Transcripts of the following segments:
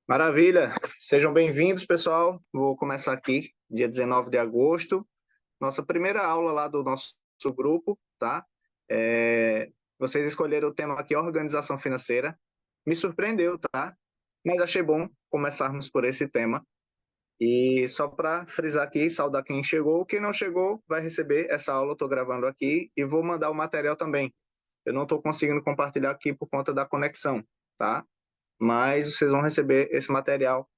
Maravilha! Sejam bem-vindos, pessoal. Vou começar aqui, dia 19 de agosto, nossa primeira aula lá do nosso grupo, tá? Vocês escolheram o tema aqui, organização financeira. Me surpreendeu, tá? Mas achei bom começarmos por esse tema. E só para frisar aqui, saudar quem chegou. Quem não chegou vai receber essa aula, eu estou gravando aqui e vou mandar o material também. Eu não estou conseguindo compartilhar aqui por conta da conexão, tá? Mas vocês vão receber esse material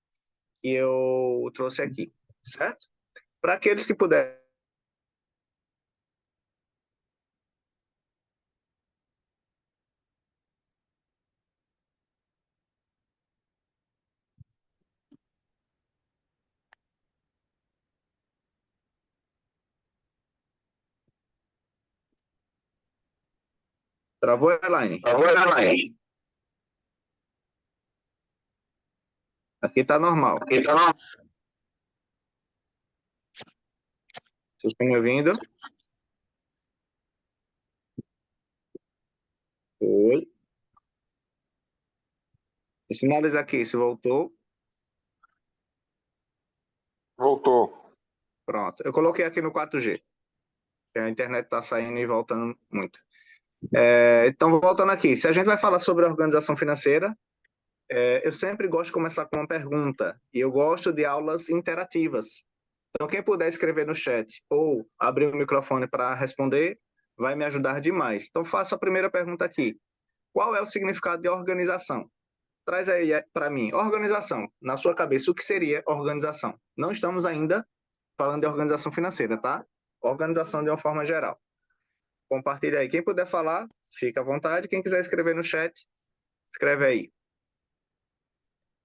que eu trouxe aqui, certo? Para aqueles que puderem. Travou, Elaine? Travou, Elaine? Aqui está normal. Aqui tá normal. Vocês estão me ouvindo? Oi. Me sinaliza aqui se voltou. Voltou. Pronto. Eu coloquei aqui no 4G. A internet está saindo e voltando muito. Então, voltando aqui. Se a gente vai falar sobre organização financeira, eu sempre gosto de começar com uma pergunta. E eu gosto de aulas interativas. Então, quem puder escrever no chat ou abrir o microfone para responder, vai me ajudar demais. Então, faça a primeira pergunta aqui. Qual é o significado de organização? Traz aí para mim. Organização, na sua cabeça, o que seria organização? Não estamos ainda falando de organização financeira, tá? Organização de uma forma geral. Compartilha aí. Quem puder falar, fica à vontade. Quem quiser escrever no chat, escreve aí.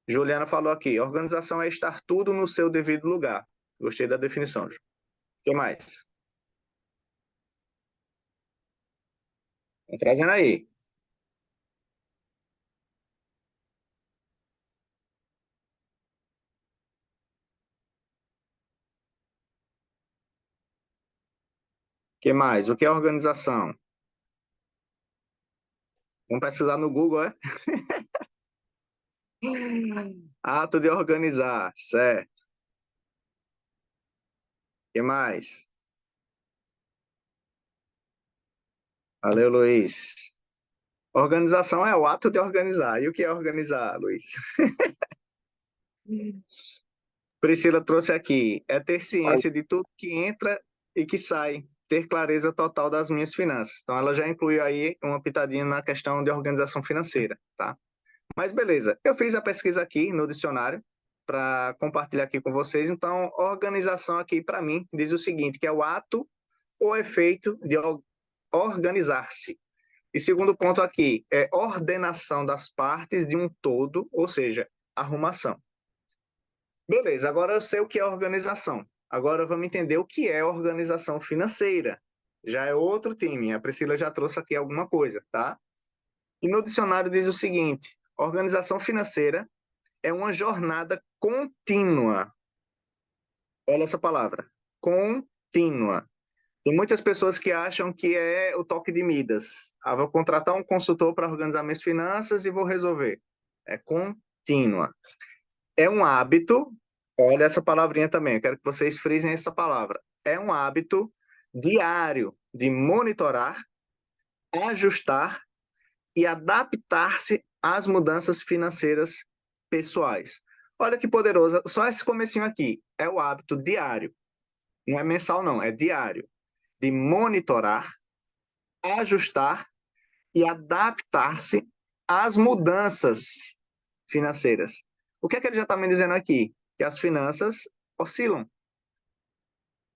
Juliana falou aqui, organização é estar tudo no seu devido lugar. Gostei da definição, Ju. O que mais? Estão trazendo aí. O que mais? O que é organização? Vamos pesquisar no Google, é? Ato de organizar, certo. O que mais? Valeu, Luiz. Organização é o ato de organizar. E o que é organizar, Luiz? Priscila trouxe aqui. É ter ciência de tudo que entra e que sai. Ter clareza total das minhas finanças. Então, ela já incluiu aí uma pitadinha na questão de organização financeira, tá? Mas beleza. Eu fiz a pesquisa aqui no dicionário para compartilhar aqui com vocês. Então, organização aqui, para mim, diz o seguinte, que é o ato ou efeito de organizar-se. E segundo ponto aqui, é ordenação das partes de um todo, ou seja, arrumação. Beleza, agora eu sei o que é organização. Agora vamos entender o que é organização financeira. Já é outro time, a Priscila já trouxe aqui alguma coisa, tá? E no dicionário diz o seguinte, organização financeira é uma jornada contínua. Olha essa palavra, contínua. Tem muitas pessoas que acham que é o toque de Midas. Ah, vou contratar um consultor para organizar minhas finanças e vou resolver. É contínua. É um hábito, olha essa palavrinha também, eu quero que vocês frisem essa palavra. É um hábito diário de monitorar, ajustar e adaptar-se às mudanças financeiras pessoais. Olha que poderoso, só esse comecinho aqui. É o hábito diário. Não é mensal, não, é diário. De monitorar, ajustar e adaptar-se às mudanças financeiras. O que é que ele já está me dizendo aqui? Que as finanças oscilam.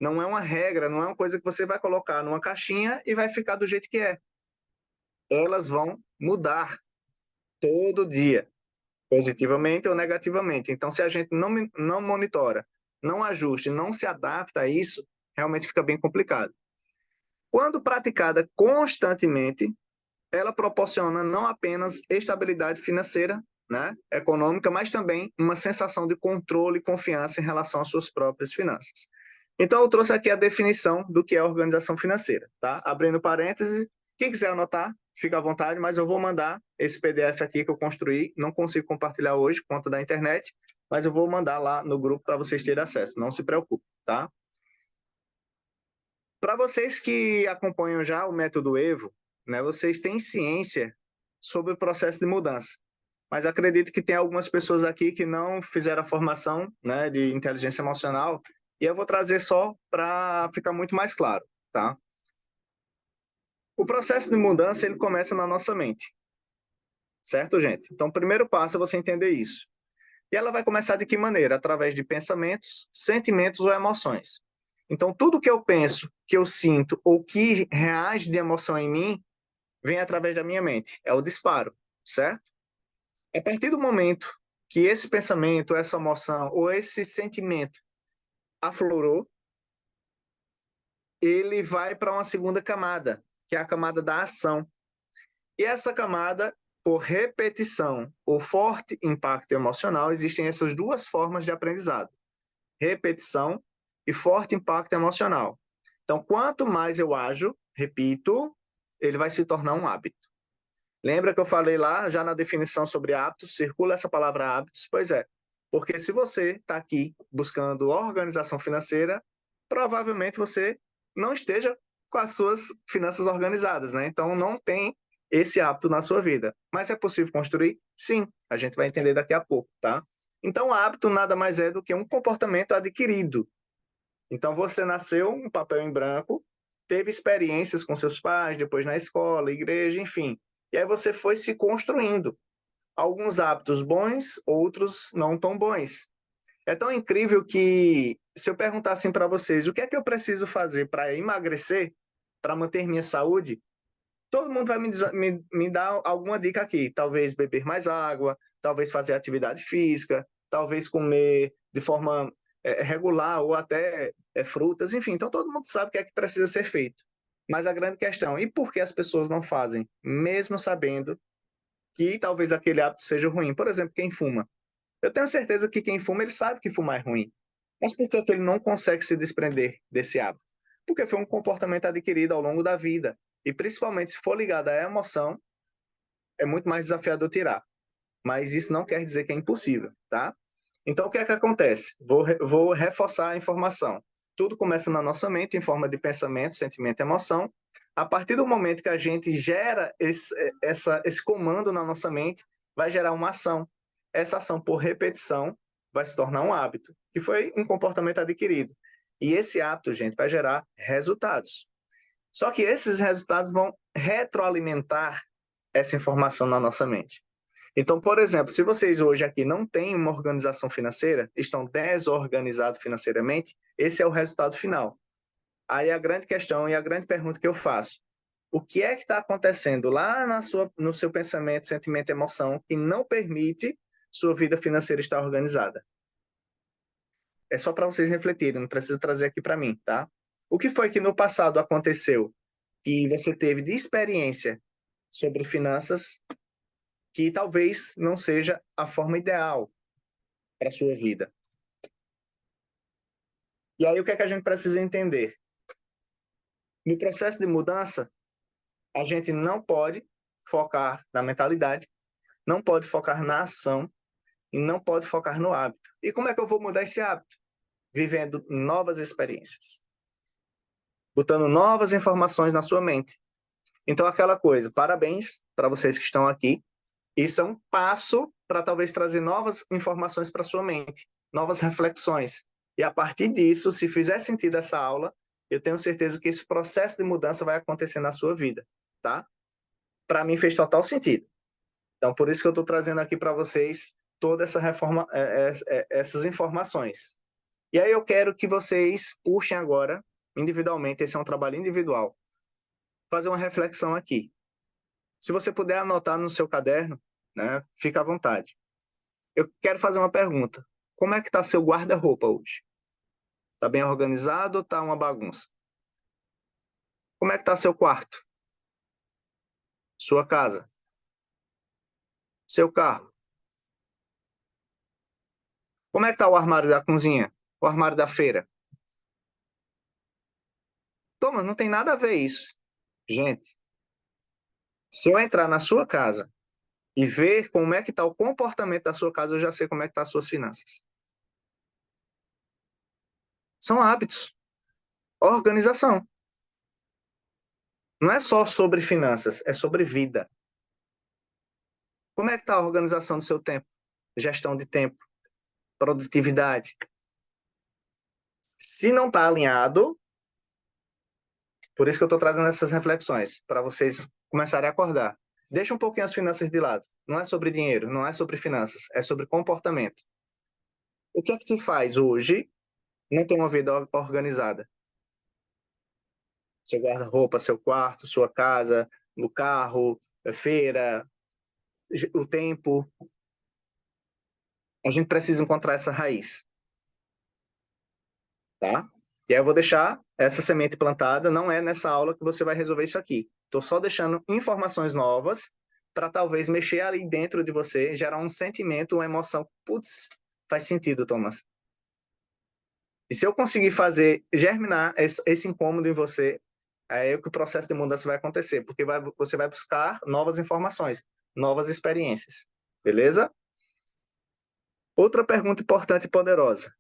Não é uma regra, não é uma coisa que você vai colocar numa caixinha e vai ficar do jeito que é. Elas vão mudar todo dia, positivamente ou negativamente. Então, se a gente não monitora, não ajusta, não se adapta a isso, realmente fica bem complicado. Quando praticada constantemente, ela proporciona não apenas estabilidade financeira, né, econômica, mas também uma sensação de controle e confiança em relação às suas próprias finanças. Então, eu trouxe aqui a definição do que é organização financeira, tá? Abrindo parênteses, quem quiser anotar, fica à vontade, mas eu vou mandar esse PDF aqui que eu construí. Não consigo compartilhar hoje por conta da internet, mas eu vou mandar lá no grupo para vocês terem acesso. Não se preocupe, tá? Para vocês que acompanham já o método Evo, né, vocês têm ciência sobre o processo de mudança. Mas acredito que tem algumas pessoas aqui que não fizeram a formação, né, de inteligência emocional, e eu vou trazer só para ficar muito mais claro, tá? O processo de mudança, ele começa na nossa mente, certo, gente? Então, o primeiro passo é você entender isso. E ela vai começar de que maneira? Através de pensamentos, sentimentos ou emoções. Então, tudo que eu penso, que eu sinto ou que reage de emoção em mim, vem através da minha mente. É o disparo, certo? A partir do momento que esse pensamento, essa emoção ou esse sentimento aflorou, ele vai para uma segunda camada, que é a camada da ação. E essa camada, por repetição ou forte impacto emocional, existem essas duas formas de aprendizado: repetição e forte impacto emocional. Então, quanto mais eu ajo, repito, ele vai se tornar um hábito. Lembra que eu falei lá, já na definição sobre hábitos, circula essa palavra hábitos? Pois é, porque se você está aqui buscando organização financeira, provavelmente você não esteja com as suas finanças organizadas, né? Então, não tem esse hábito na sua vida. Mas é possível construir? Sim, a gente vai entender daqui a pouco, tá? Então, o hábito nada mais é do que um comportamento adquirido. Então, você nasceu um papel em branco, teve experiências com seus pais, depois na escola, igreja, enfim. E aí você foi se construindo. Alguns hábitos bons, outros não tão bons. É tão incrível que, se eu perguntar assim para vocês, o que é que eu preciso fazer para emagrecer, para manter minha saúde, todo mundo vai me dar alguma dica aqui. Talvez beber mais água, talvez fazer atividade física, talvez comer de forma regular ou até frutas, enfim. Então todo mundo sabe o que é que precisa ser feito. Mas a grande questão, e por que as pessoas não fazem, mesmo sabendo que talvez aquele hábito seja ruim? Por exemplo, quem fuma. Eu tenho certeza que quem fuma, ele sabe que fumar é ruim. Mas por que ele não consegue se desprender desse hábito? Porque foi um comportamento adquirido ao longo da vida. E principalmente se for ligado à emoção, é muito mais desafiador tirar. Mas isso não quer dizer que é impossível, tá? Então, o que é que acontece? Vou reforçar a informação. Tudo começa na nossa mente, em forma de pensamento, sentimento e emoção. A partir do momento que a gente gera esse comando na nossa mente, vai gerar uma ação. Essa ação, por repetição, vai se tornar um hábito, que foi um comportamento adquirido. E esse hábito, gente, vai gerar resultados. Só que esses resultados vão retroalimentar essa informação na nossa mente. Então, por exemplo, se vocês hoje aqui não têm uma organização financeira, estão desorganizados financeiramente, esse é o resultado final. Aí a grande questão e a grande pergunta que eu faço: o que é que está acontecendo lá no seu pensamento, sentimento e emoção que não permite sua vida financeira estar organizada? É só para vocês refletirem, não precisa trazer aqui para mim, tá? O que foi que no passado aconteceu que você teve de experiência sobre finanças que talvez não seja a forma ideal para a sua vida? E aí o que é que a gente precisa entender? No processo de mudança, a gente não pode focar na mentalidade, não pode focar na ação e não pode focar no hábito. E como é que eu vou mudar esse hábito? Vivendo novas experiências, botando novas informações na sua mente. Então, aquela coisa, parabéns para vocês que estão aqui. Isso é um passo para talvez trazer novas informações para sua mente, novas reflexões. E a partir disso, se fizer sentido essa aula, eu tenho certeza que esse processo de mudança vai acontecer na sua vida, tá? Para mim fez total sentido. Então, por isso que eu estou trazendo aqui para vocês toda essa reforma, essas informações. E aí eu quero que vocês puxem agora, individualmente, esse é um trabalho individual, fazer uma reflexão aqui. Se você puder anotar no seu caderno, né, fica à vontade. Eu quero fazer uma pergunta. Como é que está seu guarda-roupa hoje? Está bem organizado ou está uma bagunça? Como é que está seu quarto? Sua casa? Seu carro? Como é que está o armário da cozinha? O armário da feira? Thomas, não tem nada a ver isso. Gente, Se eu entrar na sua casa e ver como é que está o comportamento da sua casa, eu já sei como é que estão as suas finanças. São hábitos. Organização. Não é só sobre finanças, é sobre vida. Como é que está a organização do seu tempo? Gestão de tempo, produtividade. Se não está alinhado, por isso que eu estou trazendo essas reflexões, para vocês começarem a acordar. Deixa um pouquinho as finanças de lado. Não é sobre dinheiro, não é sobre finanças, é sobre comportamento. O que é que te faz hoje não ter uma vida organizada? Seu guarda-roupa, seu quarto, sua casa, o carro, a feira, o tempo. A gente precisa encontrar essa raiz, tá? E aí eu vou deixar essa semente plantada, não é nessa aula que você vai resolver isso aqui. Estou só deixando informações novas para talvez mexer ali dentro de você, gerar um sentimento, uma emoção. Putz, faz sentido, Thomas. E se eu conseguir fazer germinar esse incômodo em você, é que o processo de mudança vai acontecer, porque você vai buscar novas informações, novas experiências. Beleza? Outra pergunta importante e poderosa.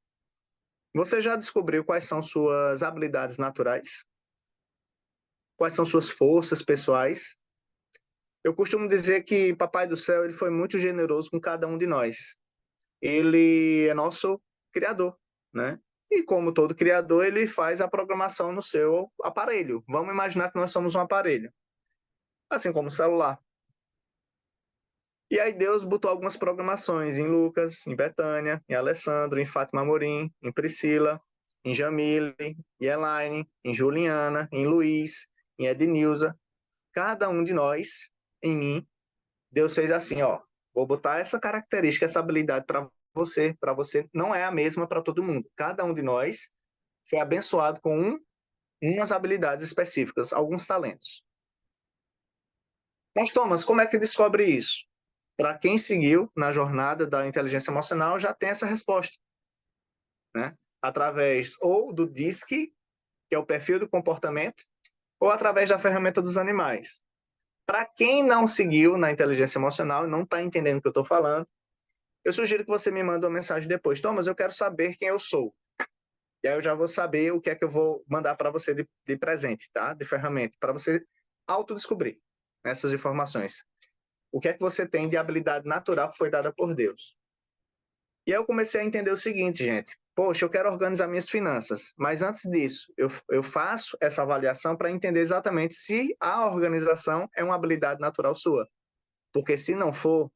Você já descobriu quais são suas habilidades naturais? Quais são suas forças pessoais? Eu costumo dizer que Papai do Céu ele foi muito generoso com cada um de nós. Ele é nosso criador, né? E como todo criador, ele faz a programação no seu aparelho. Vamos imaginar que nós somos um aparelho, assim como o celular. E aí Deus botou algumas programações em Lucas, em Betânia, em Alessandro, em Fátima Amorim, em Priscila, em Jamile, em Elaine, em Juliana, em Luiz, em Ednilza. Cada um de nós, em mim, Deus fez assim, ó, vou botar essa característica, essa habilidade para você não é a mesma para todo mundo. Cada um de nós foi abençoado com umas habilidades específicas, alguns talentos. Mas, Thomas, como é que descobre isso? Para quem seguiu na jornada da inteligência emocional, já tem essa resposta, né? Através ou do DISC, que é o perfil do comportamento, ou através da ferramenta dos animais. Para quem não seguiu na inteligência emocional e não está entendendo o que eu estou falando, eu sugiro que você me mande uma mensagem depois. Thomas, eu quero saber quem eu sou. E aí eu já vou saber o que é que eu vou mandar para você de presente, tá? De ferramenta, para você autodescobrir essas informações. O que é que você tem de habilidade natural que foi dada por Deus? E aí eu comecei a entender o seguinte, gente. Poxa, eu quero organizar minhas finanças, mas antes disso, eu faço essa avaliação para entender exatamente se a organização é uma habilidade natural sua. Porque se não for,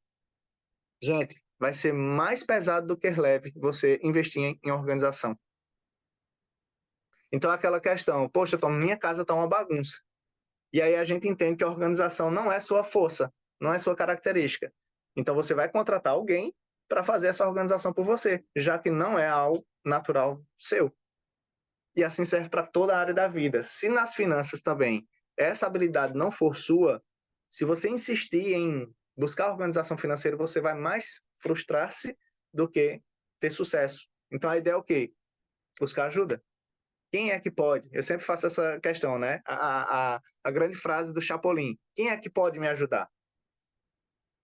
gente, vai ser mais pesado do que leve você investir em organização. Então, aquela questão, poxa, minha casa está uma bagunça. E aí a gente entende que a organização não é sua força, não é sua característica. Então, você vai contratar alguém para fazer essa organização por você, já que não é algo natural seu. E assim serve para toda a área da vida. Se nas finanças também essa habilidade não for sua, se você insistir em buscar organização financeira, você vai mais frustrar-se do que ter sucesso. Então, a ideia é o quê? Buscar ajuda. Quem é que pode? Eu sempre faço essa questão, né? A grande frase do Chapolin. Quem é que pode me ajudar?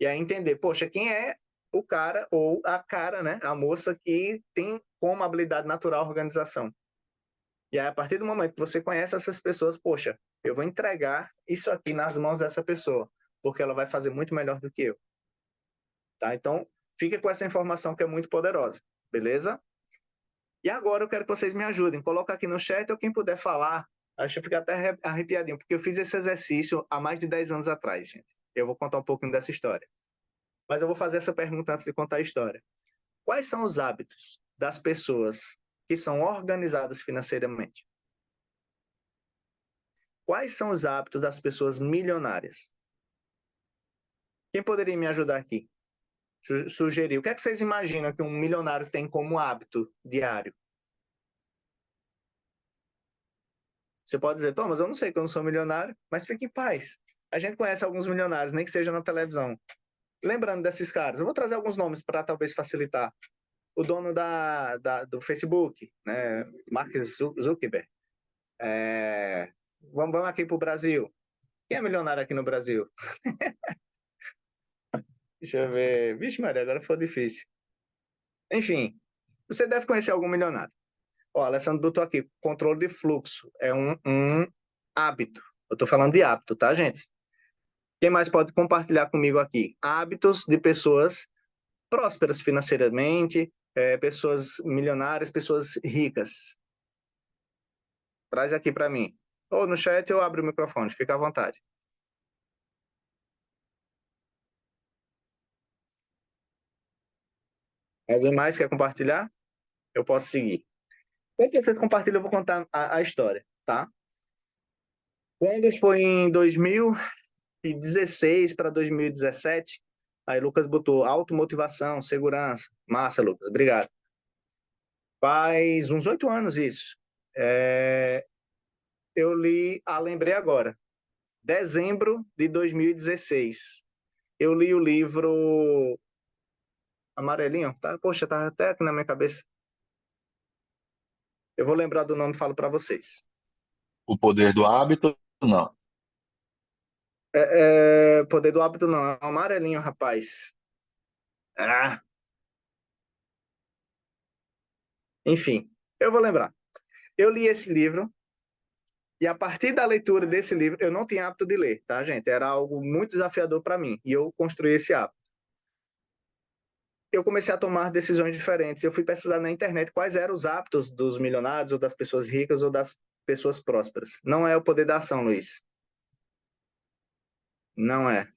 E aí entender, poxa, quem é o cara ou a cara, né? A moça que tem como habilidade natural a organização. E aí, a partir do momento que você conhece essas pessoas, poxa, eu vou entregar isso aqui nas mãos dessa pessoa, porque ela vai fazer muito melhor do que eu. Tá? Então, fique com essa informação que é muito poderosa, beleza? E agora eu quero que vocês me ajudem. Coloca aqui no chat ou quem puder falar. Acho que fica até arrepiadinho, porque eu fiz esse exercício há mais de 10 anos atrás, gente. Eu vou contar um pouquinho dessa história. Mas eu vou fazer essa pergunta antes de contar a história. Quais são os hábitos das pessoas que são organizadas financeiramente? Quais são os hábitos das pessoas milionárias? Quem poderia me ajudar aqui? Sugerir. O que é que vocês imaginam que um milionário tem como hábito diário? Você pode dizer, Thomas, eu não sei que eu não sou milionário, mas fique em paz. A gente conhece alguns milionários, nem que seja na televisão. Lembrando desses caras, eu vou trazer alguns nomes para talvez facilitar. O dono do Facebook, né? Mark Zuckerberg. Vamos aqui para o Brasil. Quem é milionário aqui no Brasil? Deixa eu ver. Vixe, Maria, agora foi difícil. Enfim, você deve conhecer algum milionário. Ó, Alessandro botou aqui, controle de fluxo. É um hábito. Eu estou falando de hábito, tá, gente? Quem mais pode compartilhar comigo aqui? Hábitos de pessoas prósperas financeiramente, pessoas milionárias, pessoas ricas. Traz aqui para mim. Ou no chat eu abro o microfone, fica à vontade. Alguém mais quer compartilhar? Eu posso seguir. Quando vocês compartilham, eu vou contar a história, tá? Quando foi em 2016 para 2017, aí Lucas botou automotivação, segurança. Massa, Lucas, obrigado. Faz uns 8 anos isso. Eu li, lembrei agora, dezembro de 2016. Eu li o livro amarelinho, tá? Poxa, tá até aqui na minha cabeça. Eu vou lembrar do nome e falo para vocês. O Poder do Hábito, não. Poder do Hábito não, é amarelinho, rapaz. Enfim, eu vou lembrar. Eu li esse livro e a partir da leitura desse livro, eu não tinha hábito de ler, tá, gente? Era algo muito desafiador para mim e eu construí esse hábito. Eu comecei a tomar decisões diferentes. Eu fui pesquisar na internet quais eram os hábitos dos milionários ou das pessoas ricas ou das pessoas prósperas. Não é o poder da ação, Luiz. Não é.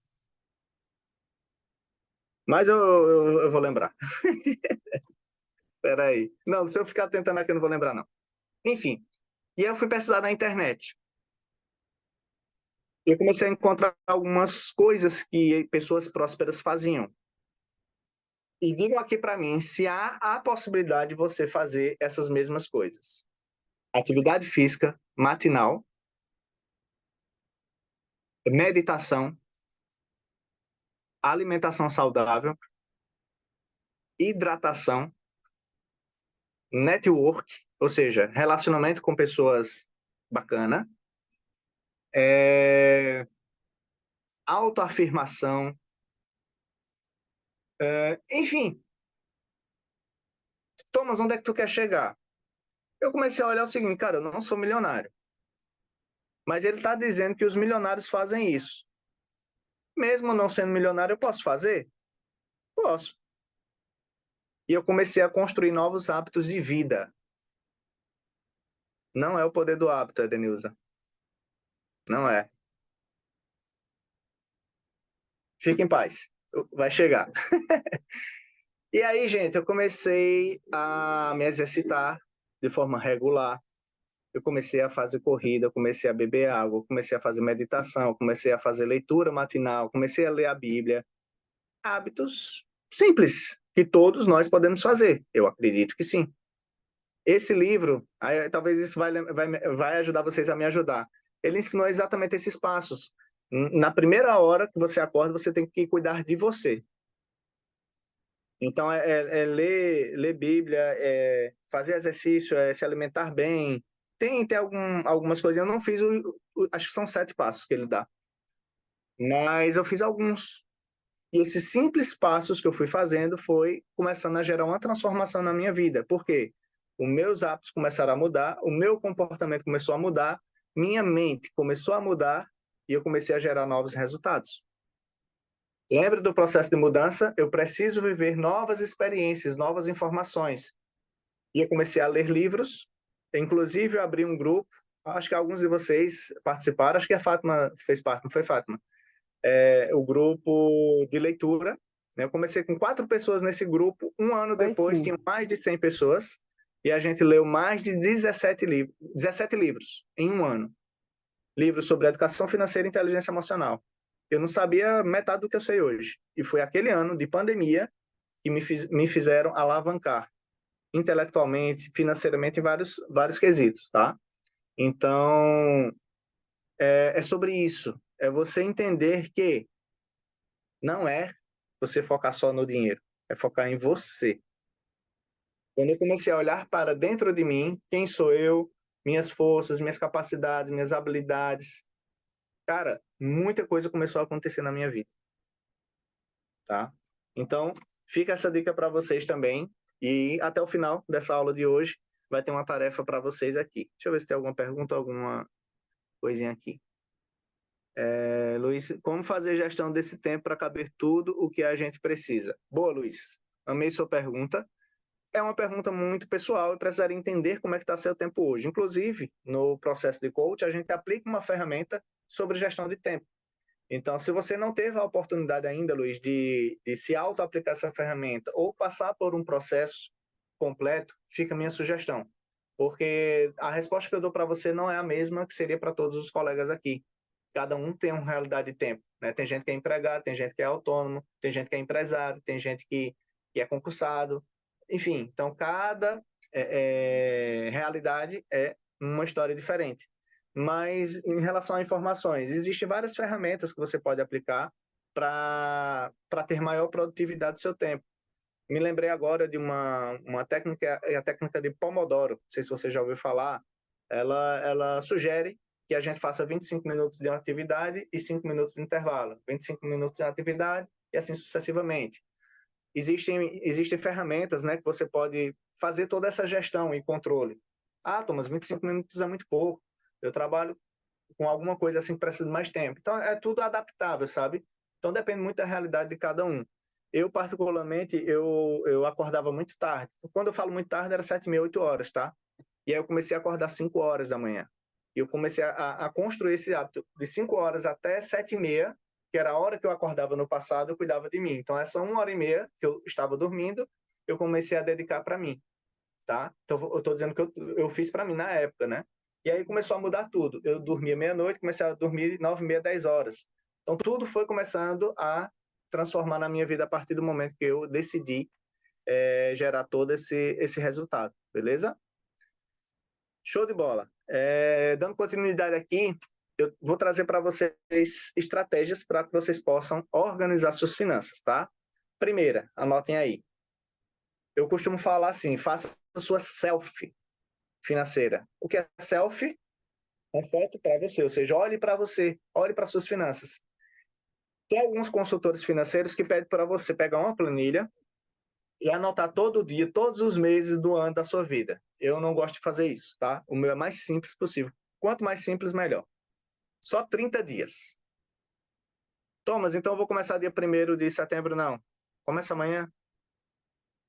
Mas eu vou lembrar. Espera aí. Não, se eu ficar tentando aqui, eu não vou lembrar, não. Enfim. E eu fui pesquisar na internet. Eu comecei a encontrar algumas coisas que pessoas prósperas faziam. E digam aqui para mim se há a possibilidade de você fazer essas mesmas coisas. Atividade física matinal, meditação, alimentação saudável, hidratação, network, ou seja, relacionamento com pessoas bacana, autoafirmação, enfim. Thomas, onde é que tu quer chegar? Eu comecei a olhar o seguinte, cara, eu não sou milionário. Mas ele está dizendo que os milionários fazem isso. Mesmo não sendo milionário, eu posso fazer? Posso. E eu comecei a construir novos hábitos de vida. Não é o poder do hábito, Edenilza. Não é. Fique em paz. Vai chegar. E aí, gente, eu comecei a me exercitar de forma regular. Eu comecei a fazer corrida, eu comecei a beber água, eu comecei a fazer meditação, eu comecei a fazer leitura matinal, comecei a ler a Bíblia. Hábitos simples, que todos nós podemos fazer. Eu acredito que sim. Esse livro, talvez isso vai ajudar vocês a me ajudar. Ele ensinou exatamente esses passos. Na primeira hora que você acorda, você tem que cuidar de você. Então, ler Bíblia, fazer exercício, se alimentar bem. Tem algumas coisas. Eu não fiz, acho que são 7 passos que ele dá. Mas eu fiz alguns. E esses simples passos que eu fui fazendo foi começando a gerar uma transformação na minha vida. Por quê? Os meus hábitos começaram a mudar, o meu comportamento começou a mudar, minha mente começou a mudar e eu comecei a gerar novos resultados. Lembra do processo de mudança? Eu preciso viver novas experiências, novas informações. E eu comecei a ler livros, inclusive eu abri um grupo, acho que alguns de vocês participaram, acho que a Fátima fez parte, não foi, Fátima? O grupo de leitura. Né? Eu comecei com 4 pessoas nesse grupo, um ano depois tinha mais de 100 pessoas, e a gente leu mais de 17 livros em um ano. Livros sobre educação financeira e inteligência emocional. Eu não sabia metade do que eu sei hoje. E foi aquele ano de pandemia que me fizeram alavancar intelectualmente, financeiramente, em vários quesitos, tá? Então, é sobre isso. É você entender que não é você focar só no dinheiro, é focar em você. Quando eu comecei a olhar para dentro de mim, quem sou eu, minhas forças, minhas capacidades, minhas habilidades, cara, muita coisa começou a acontecer na minha vida, tá? Então, fica essa dica para vocês também. E até o final dessa aula de hoje, vai ter uma tarefa para vocês aqui. Deixa eu ver se tem alguma pergunta, alguma coisinha aqui. Luiz, como fazer gestão desse tempo para caber tudo o que a gente precisa? Boa, Luiz. Amei sua pergunta. É uma pergunta muito pessoal e precisaria entender como é que está seu tempo hoje. Inclusive, no processo de coach, a gente aplica uma ferramenta sobre gestão de tempo. Então, se você não teve a oportunidade ainda, Luiz, de se auto-aplicar essa ferramenta ou passar por um processo completo, fica a minha sugestão. Porque a resposta que eu dou para você não é a mesma que seria para todos os colegas aqui. Cada um tem uma realidade de tempo, né? Tem gente que é empregado, tem gente que é autônomo, tem gente que é empresário, tem gente que é concursado. Enfim, então cada realidade é uma história diferente. Mas em relação a informações, existem várias ferramentas que você pode aplicar para ter maior produtividade do seu tempo. Me lembrei agora de uma técnica, a técnica de Pomodoro, não sei se você já ouviu falar, ela sugere que a gente faça 25 minutos de atividade e 5 minutos de intervalo, 25 minutos de atividade e assim sucessivamente. Existem ferramentas, né, que você pode fazer toda essa gestão e controle. Ah, Thomas, 25 minutos é muito pouco. Eu trabalho com alguma coisa assim que precisa de mais tempo. Então, é tudo adaptável, sabe? Então, depende muito da realidade de cada um. Eu, particularmente, eu acordava muito tarde. Quando eu falo muito tarde, era 7h30, 8 horas, tá? E aí eu comecei a acordar 5 horas da manhã. E eu comecei a construir esse hábito de 5 horas até 7h30, que era a hora que eu acordava no passado, eu cuidava de mim. Então, essa 1h30 que eu estava dormindo, eu comecei a dedicar para mim, tá? Então, eu estou dizendo que eu fiz para mim na época, né? E aí começou a mudar tudo. Eu dormia meia-noite, comecei a dormir 9h30, 10 horas. Então, tudo foi começando a transformar na minha vida a partir do momento que eu decidi gerar todo esse resultado, beleza? Show de bola. Dando continuidade aqui, eu vou trazer para vocês estratégias para que vocês possam organizar suas finanças, tá? Primeira, anotem aí. Eu costumo falar assim, faça a sua selfie financeira. O que é selfie? Uma foto para você, ou seja, olhe para você, olhe para suas finanças. Tem alguns consultores financeiros que pedem para você pegar uma planilha e anotar todo dia, todos os meses do ano da sua vida. Eu não gosto de fazer isso, tá? O meu é mais simples possível. Quanto mais simples, melhor. Só 30 dias. Thomas, então eu vou começar dia 1º de setembro, não. Começa amanhã.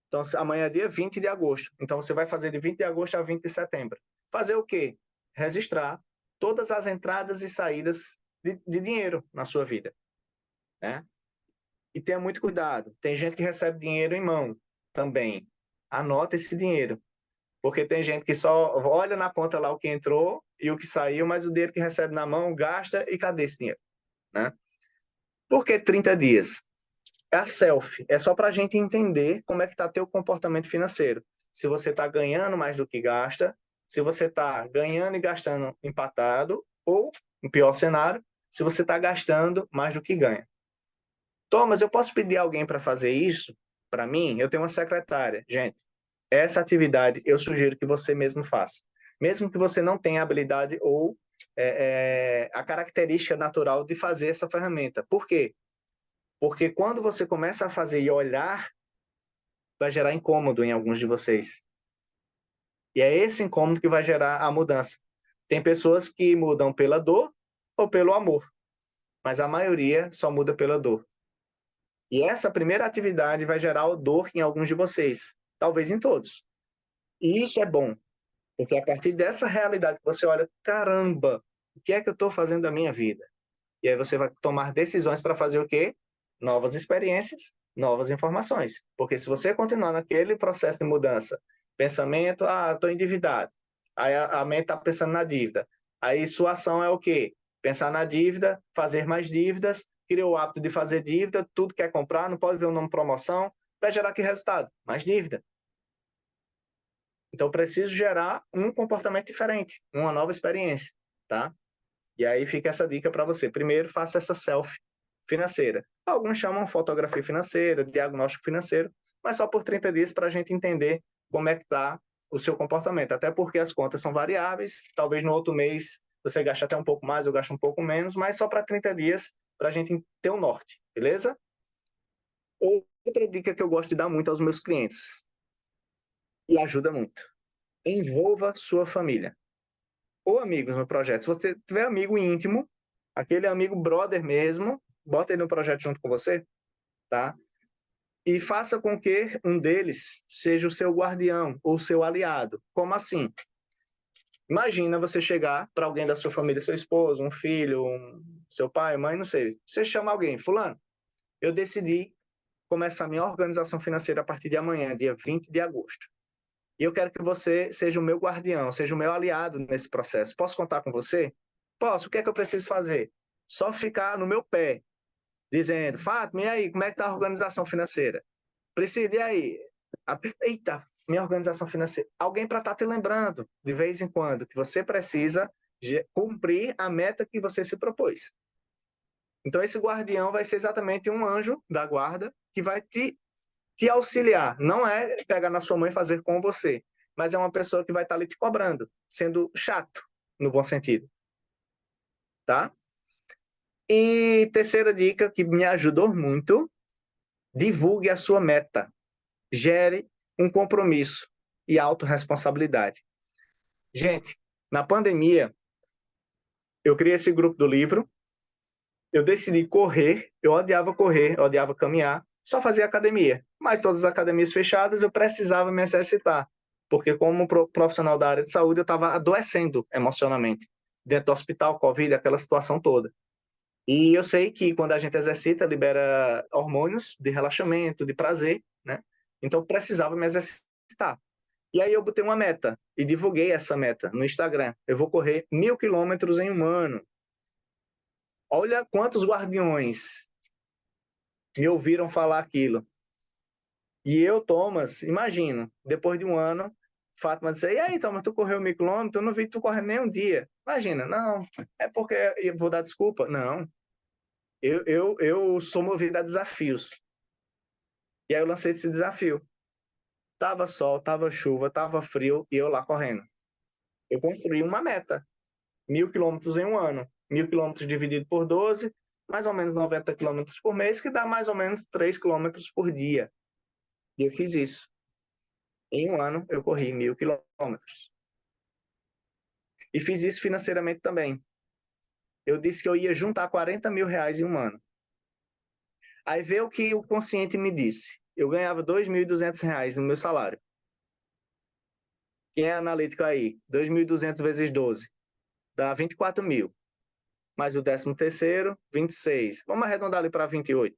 Então, amanhã é dia 20 de agosto. Então, você vai fazer de 20 de agosto a 20 de setembro. Fazer o quê? Registrar todas as entradas e saídas de dinheiro na sua vida, né? E tenha muito cuidado. Tem gente que recebe dinheiro em mão também. Anota esse dinheiro. Porque tem gente que só olha na conta lá o que entrou e o que saiu, mas o dinheiro que recebe na mão gasta e cadê esse dinheiro, né? Por que 30 dias? É a selfie. É só para a gente entender como é que está teu comportamento financeiro. Se você está ganhando mais do que gasta, se você está ganhando e gastando empatado, ou, no pior cenário, se você está gastando mais do que ganha. Thomas, eu posso pedir alguém para fazer isso? Para mim, eu tenho uma secretária. Gente, essa atividade eu sugiro que você mesmo faça. Mesmo que você não tenha habilidade ou a característica natural de fazer essa ferramenta. Por quê? Porque quando você começa a fazer e olhar, vai gerar incômodo em alguns de vocês. E é esse incômodo que vai gerar a mudança. Tem pessoas que mudam pela dor ou pelo amor, mas a maioria só muda pela dor. E essa primeira atividade vai gerar dor em alguns de vocês, talvez em todos. E isso é bom, porque a partir dessa realidade que você olha, caramba, o que é que eu estou fazendo da minha vida? E aí você vai tomar decisões para fazer o quê? Novas experiências, novas informações. Porque se você continuar naquele processo de mudança, pensamento, estou endividado. Aí a mente está pensando na dívida. Aí sua ação é o quê? Pensar na dívida, fazer mais dívidas, criou o hábito de fazer dívida, tudo quer comprar, não pode ver o nome promoção, vai gerar que resultado? Mais dívida. Então, preciso gerar um comportamento diferente, uma nova experiência, tá? E aí fica essa dica para você. Primeiro, faça essa selfie financeira. Alguns chamam fotografia financeira, diagnóstico financeiro, mas só por 30 dias para a gente entender como é que está o seu comportamento. Até porque as contas são variáveis, talvez no outro mês você gasta até um pouco mais, eu gasto um pouco menos, mas só para 30 dias, para a gente ter o norte, beleza? Outra dica que eu gosto de dar muito aos meus clientes, e ajuda muito, envolva sua família ou amigos no projeto. Se você tiver amigo íntimo, aquele amigo brother mesmo, bota ele no projeto junto com você, tá? E faça com que um deles seja o seu guardião ou seu aliado. Como assim? Imagina você chegar para alguém da sua família, seu esposo, um filho, seu pai, mãe, não sei. Você chama alguém, fulano, eu decidi começar minha organização financeira a partir de amanhã, dia 20 de agosto. E eu quero que você seja o meu guardião, seja o meu aliado nesse processo. Posso contar com você? Posso. O que é que eu preciso fazer? Só ficar no meu pé, dizendo, Fátima, e aí, como é que está a organização financeira? Priscila, e aí? Eita, minha organização financeira. Alguém para estar te lembrando, de vez em quando, que você precisa cumprir a meta que você se propôs. Então, esse guardião vai ser exatamente um anjo da guarda que vai te auxiliar. Não é pegar na sua mão e fazer com você, mas é uma pessoa que vai estar ali te cobrando, sendo chato, no bom sentido. Tá? E terceira dica que me ajudou muito, divulgue a sua meta. Gere um compromisso e autorresponsabilidade. Gente, na pandemia, eu criei esse grupo do livro, eu decidi correr, eu odiava caminhar, só fazia academia. Mas todas as academias fechadas, eu precisava me exercitar. Porque como profissional da área de saúde, eu estava adoecendo emocionalmente. Dentro do hospital, Covid, aquela situação toda. E eu sei que quando a gente exercita, libera hormônios de relaxamento, de prazer, né? Então, eu precisava me exercitar. E aí eu botei uma meta e divulguei essa meta no Instagram. Eu vou correr 1.000 quilômetros em um ano. Olha quantos guardiões me ouviram falar aquilo. E eu, Thomas, imagino, depois de um ano, Fátima disse, e aí, Thomas, tu correu 1.000 quilômetros? Eu não vi tu correr nem um dia. Imagina, não, é porque eu vou dar desculpa. Não, eu sou movido a desafios. E aí eu lancei esse desafio. Tava sol, tava chuva, tava frio, e eu lá correndo. Eu construí uma meta. 1.000 quilômetros em um ano. 1.000 quilômetros dividido por 12, mais ou menos 90 quilômetros por mês, que dá mais ou menos 3 quilômetros por dia. E eu fiz isso. Em um ano, eu corri 1.000 quilômetros. E fiz isso financeiramente também. Eu disse que eu ia juntar 40 mil reais em um ano. Aí veio o que o consciente me disse. Eu ganhava 2.200 reais no meu salário. Quem é analítico aí? 2.200 vezes 12. Dá 24 mil. Mais o 13º, 26. Vamos arredondar ali para 28.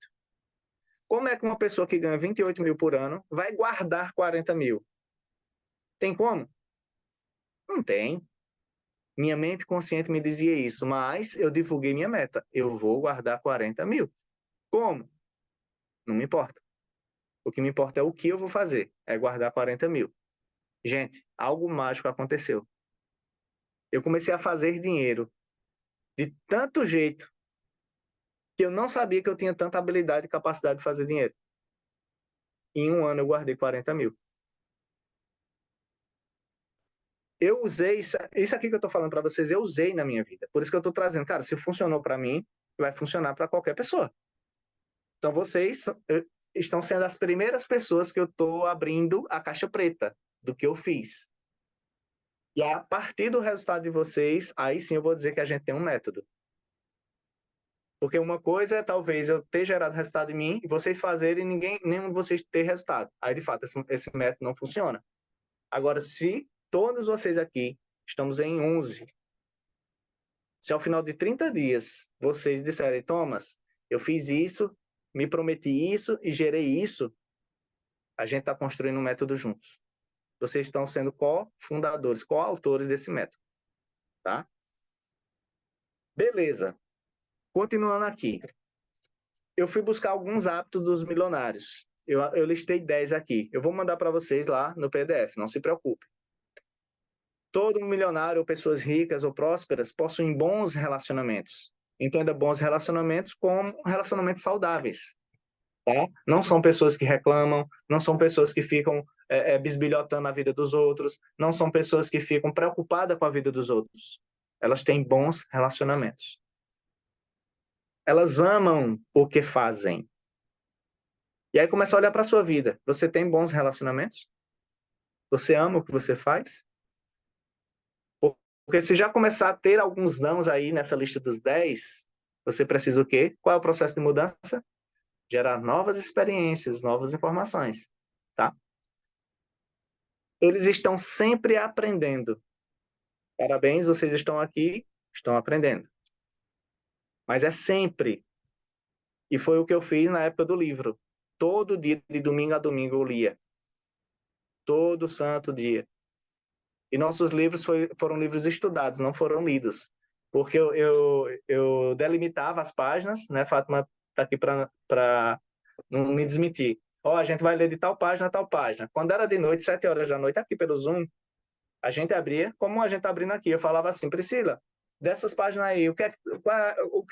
Como é que uma pessoa que ganha 28 mil por ano vai guardar 40 mil? Tem como? Não tem. Minha mente consciente me dizia isso, mas eu divulguei minha meta. Eu vou guardar 40 mil. Como? Não me importa. O que me importa é o que eu vou fazer. É guardar 40 mil. Gente, algo mágico aconteceu. Eu comecei a fazer dinheiro de tanto jeito que eu não sabia que eu tinha tanta habilidade e capacidade de fazer dinheiro. Em um ano eu guardei 40 mil. Eu usei isso aqui que eu estou falando para vocês, eu usei na minha vida. Por isso que eu estou trazendo, cara, se funcionou para mim, vai funcionar para qualquer pessoa. Então vocês estão sendo as primeiras pessoas que eu estou abrindo a caixa preta do que eu fiz. E a partir do resultado de vocês, aí sim eu vou dizer que a gente tem um método. Porque uma coisa é talvez eu ter gerado resultado em mim e vocês fazerem e nenhum de vocês ter resultado. Aí de fato esse método não funciona. Agora, se todos vocês aqui, estamos em 11, se ao final de 30 dias vocês disserem, Thomas, eu fiz isso, me prometi isso e gerei isso, a gente está construindo um método juntos. Vocês estão sendo co-fundadores, co-autores desse método. Tá? Beleza. Continuando aqui. Eu fui buscar alguns hábitos dos milionários. Eu listei 10 aqui. Eu vou mandar para vocês lá no PDF, não se preocupe. Todo milionário ou pessoas ricas ou prósperas possuem bons relacionamentos. Entenda bons relacionamentos como relacionamentos saudáveis. Tá? Não são pessoas que reclamam, não são pessoas que ficam bisbilhotando a vida dos outros, não são pessoas que ficam preocupadas com a vida dos outros. Elas têm bons relacionamentos. Elas amam o que fazem. E aí começa a olhar para a sua vida. Você tem bons relacionamentos? Você ama o que você faz? Porque se já começar a ter alguns nãos aí nessa lista dos 10, você precisa o quê? Qual é o processo de mudança? Gerar novas experiências, novas informações, tá? Eles estão sempre aprendendo. Parabéns, vocês estão aqui, estão aprendendo. Mas é sempre. E foi o que eu fiz na época do livro. Todo dia, de domingo a domingo, eu lia. Todo santo dia. E nossos livros foram livros estudados, não foram lidos. Porque eu delimitava as páginas, né? Fátima está aqui para não me desmentir. Ó, a gente vai ler de tal página a tal página. Quando era de noite, 7 horas da noite, aqui pelo Zoom, a gente abria, como a gente está abrindo aqui. Eu falava assim, Priscila, dessas páginas aí, o que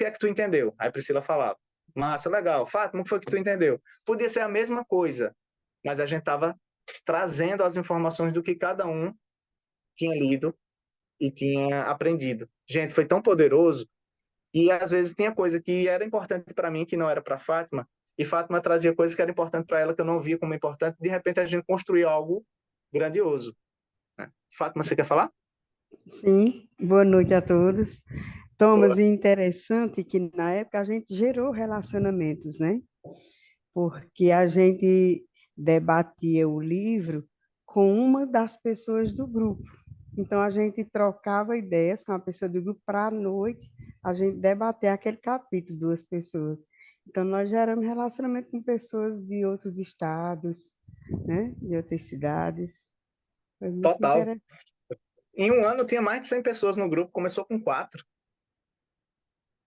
é que tu entendeu? Aí Priscila falava, massa, legal. Fátima, o que foi que tu entendeu? Podia ser a mesma coisa, mas a gente estava trazendo as informações do que cada um tinha lido e tinha aprendido. Gente, foi tão poderoso e às vezes tinha coisa que era importante para mim que não era para Fátima, e Fátima trazia coisas que eram importantes para ela que eu não via como importante. De repente a gente construiu algo grandioso, né? Fátima, você quer falar? Sim, boa noite a todos. Thomas, Boa. e interessante que na época a gente gerou relacionamentos, né? Porque a gente debatia o livro com uma das pessoas do grupo. Então a gente trocava ideias com a pessoa do grupo para à noite a gente debater aquele capítulo, duas pessoas. Então nós geramos relacionamento com pessoas de outros estados, né? De outras cidades. Foi muito Total. interessante. Em um ano tinha mais de 100 pessoas no grupo, começou com 4.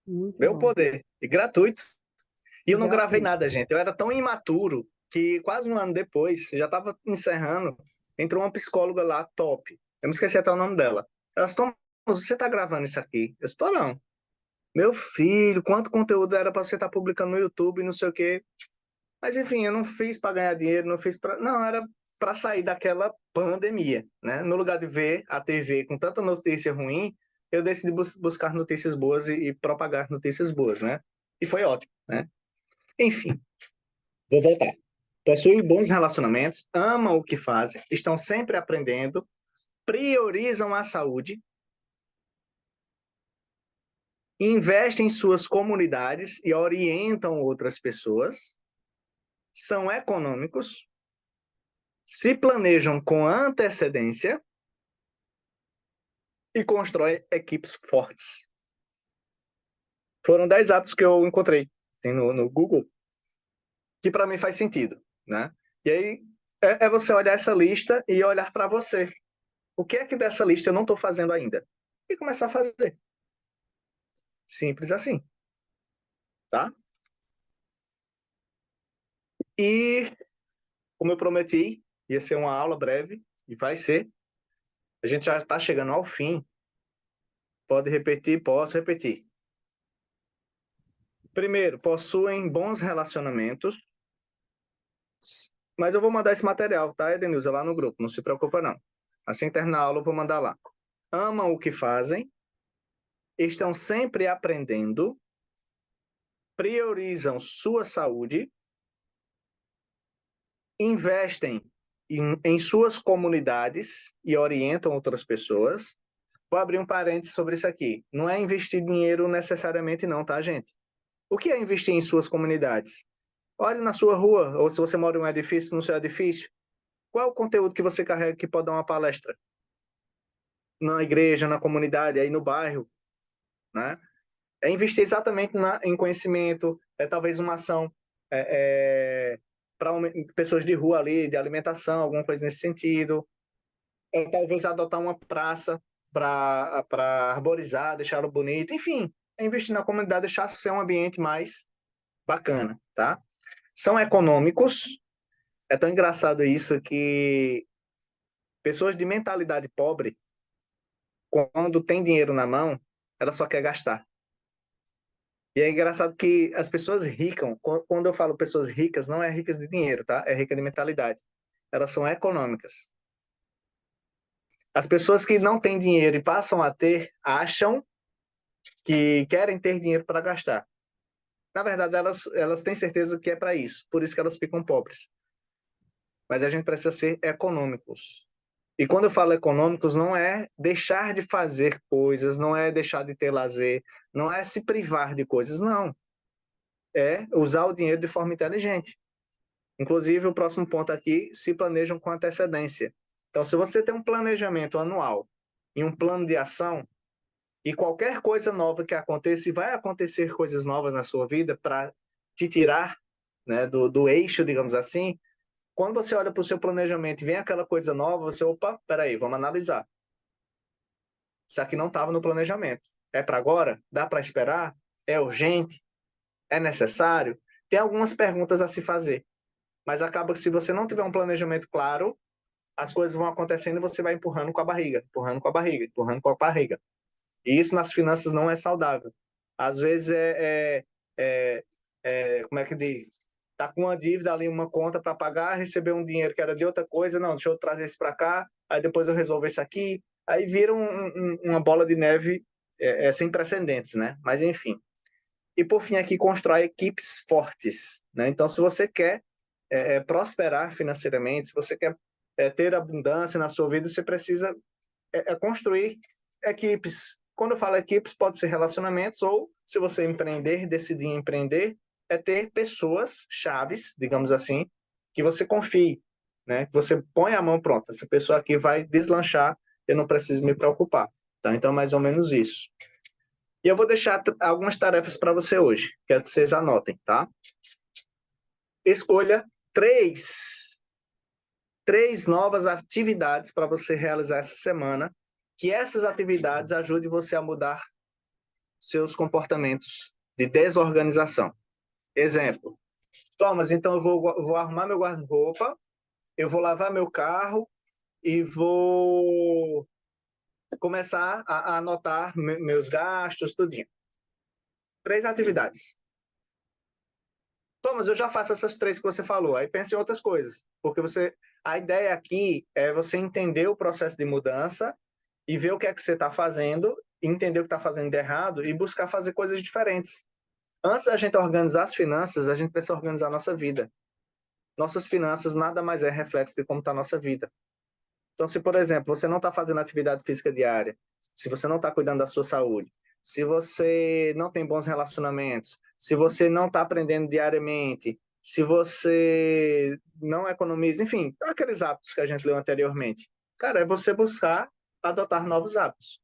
Muito Meu bom. poder. E gratuito. E eu não gravei Gratuito. nada, gente. Eu era tão imaturo que quase um ano depois, já estava encerrando, entrou uma psicóloga lá, top. Eu me esqueci até o nome dela. Ela disse, Tom, você tá gravando isso aqui? Eu estou não. Meu filho, quanto conteúdo era para você estar publicando no YouTube, não sei o quê. Mas enfim, eu não fiz para ganhar dinheiro, não fiz para. Não, era para sair daquela pandemia, né? No lugar de ver a TV com tanta notícia ruim, eu decidi buscar notícias boas e propagar notícias boas, né? E foi ótimo, né? Enfim, vou voltar. Possuem bons relacionamentos, amam o que fazem, estão sempre aprendendo, priorizam a saúde, investem em suas comunidades e orientam outras pessoas, são econômicos, se planejam com antecedência e constroem equipes fortes. Foram 10 atos que eu encontrei no Google, que para mim faz sentido, né? E aí é você olhar essa lista e olhar para você. O que é que dessa lista eu não estou fazendo ainda? E começar a fazer. Simples assim, tá? E, como eu prometi, ia ser uma aula breve, e vai ser. A gente já está chegando ao fim. Pode repetir? Posso repetir. Primeiro, possuem bons relacionamentos. Mas eu vou mandar esse material, tá, Edenilza, lá no grupo. Não se preocupa, não. Assim que terminar a aula, eu vou mandar lá. Amam o que fazem. Estão sempre aprendendo. Priorizam sua saúde. Investem em suas comunidades e orientam outras pessoas. Vou abrir um parênteses sobre isso aqui. Não é investir dinheiro necessariamente não, tá, gente? O que é investir em suas comunidades? Olhe na sua rua, ou se você mora em um edifício, no seu edifício. Qual é o conteúdo que você carrega que pode dar uma palestra? Na igreja, na comunidade, aí no bairro, né? É investir exatamente em conhecimento, talvez uma ação para pessoas de rua ali, de alimentação, alguma coisa nesse sentido. Talvez adotar uma praça para arborizar, deixá-lo bonito, enfim, investir na comunidade, deixar ser um ambiente mais bacana, tá? São econômicos, é tão engraçado isso que pessoas de mentalidade pobre, quando tem dinheiro na mão, ela só quer gastar. E é engraçado que as pessoas ricas, quando eu falo pessoas ricas, não é ricas de dinheiro, tá? É rica de mentalidade. Elas são econômicas. As pessoas que não têm dinheiro e passam a ter, acham que querem ter dinheiro para gastar. Na verdade, elas têm certeza que é para isso, por isso que elas ficam pobres. Mas a gente precisa ser econômicos. E quando eu falo econômicos, não é deixar de fazer coisas, não é deixar de ter lazer, não é se privar de coisas, não. É usar o dinheiro de forma inteligente. Inclusive, o próximo ponto aqui, se planejam com antecedência. Então, se você tem um planejamento anual e um plano de ação, e qualquer coisa nova que aconteça, e vai acontecer coisas novas na sua vida para te tirar, né, do eixo, digamos assim, quando você olha para o seu planejamento e vem aquela coisa nova, você, opa, peraí, vamos analisar. Isso aqui não estava no planejamento. É para agora? Dá para esperar? É urgente? É necessário? Tem algumas perguntas a se fazer. Mas acaba que se você não tiver um planejamento claro, as coisas vão acontecendo e você vai empurrando com a barriga, empurrando com a barriga, empurrando com a barriga. E isso nas finanças não é saudável. Às vezes como é que diz? Tá com uma dívida ali, uma conta para pagar, recebeu um dinheiro que era de outra coisa, não, deixa eu trazer isso para cá, aí depois eu resolvo isso aqui, aí vira uma bola de neve sem precedentes, né? Mas enfim. E por fim aqui, constrói equipes fortes, né? Então, se você quer prosperar financeiramente, se você quer ter abundância na sua vida, você precisa construir equipes. Quando eu falo equipes, pode ser relacionamentos, ou se você empreender, decidir empreender, é ter pessoas chaves, digamos assim, que você confie, né? Que você põe a mão, pronto, essa pessoa aqui vai deslanchar, eu não preciso me preocupar. Tá? Então, mais ou menos isso. E eu vou deixar algumas tarefas para você hoje. Quero que vocês anotem, tá? Escolha três novas atividades para você realizar essa semana, que essas atividades ajudem você a mudar seus comportamentos de desorganização. Exemplo, Thomas, então eu vou arrumar meu guarda-roupa, eu vou lavar meu carro e vou começar a anotar meus gastos, tudinho. 3 atividades. Thomas, eu já faço essas 3 que você falou, aí pense em outras coisas, porque a ideia aqui é você entender o processo de mudança e ver o que é que você está fazendo, entender o que está fazendo de errado e buscar fazer coisas diferentes. Antes da gente organizar as finanças, a gente precisa organizar a nossa vida. Nossas finanças nada mais é reflexo de como está a nossa vida. Então, se, por exemplo, você não está fazendo atividade física diária, se você não está cuidando da sua saúde, se você não tem bons relacionamentos, se você não está aprendendo diariamente, se você não economiza, enfim, aqueles hábitos que a gente leu anteriormente. Cara, é você buscar adotar novos hábitos,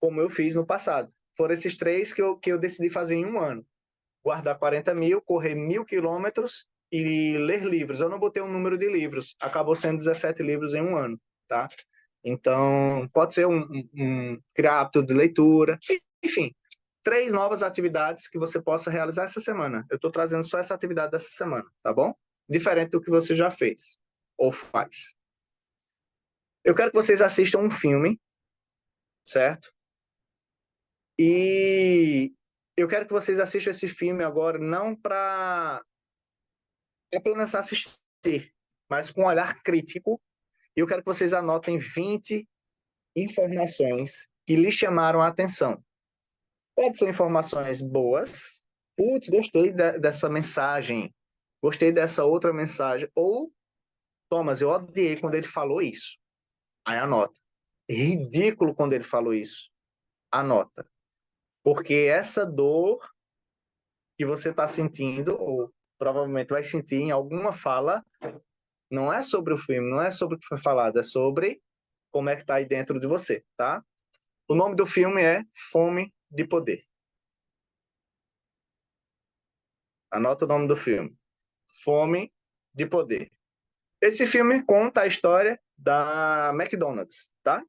como eu fiz no passado. Foram esses 3 que eu decidi fazer em um ano. Guardar 40 mil, correr 1.000 quilômetros e ler livros. Eu não botei um número de livros, acabou sendo 17 livros em um ano, tá? Então, pode ser criar hábito de leitura, enfim, 3 novas atividades que você possa realizar essa semana. Eu estou trazendo só essa atividade dessa semana, tá bom? Diferente do que você já fez ou faz. Eu quero que vocês assistam um filme, certo? E eu quero que vocês assistam esse filme agora, não para apenas assistir, mas com um olhar crítico. E eu quero que vocês anotem 20 informações que lhe chamaram a atenção. Pode ser informações boas. Putz, gostei dessa mensagem. Gostei dessa outra mensagem. Ou, Thomas, eu odiei quando ele falou isso. Aí anota. Ridículo quando ele falou isso. Anota. Porque essa dor que você está sentindo, ou provavelmente vai sentir em alguma fala, não é sobre o filme, não é sobre o que foi falado, é sobre como é que está aí dentro de você, tá? O nome do filme é Fome de Poder. Anota o nome do filme. Fome de Poder. Esse filme conta a história da McDonald's, tá?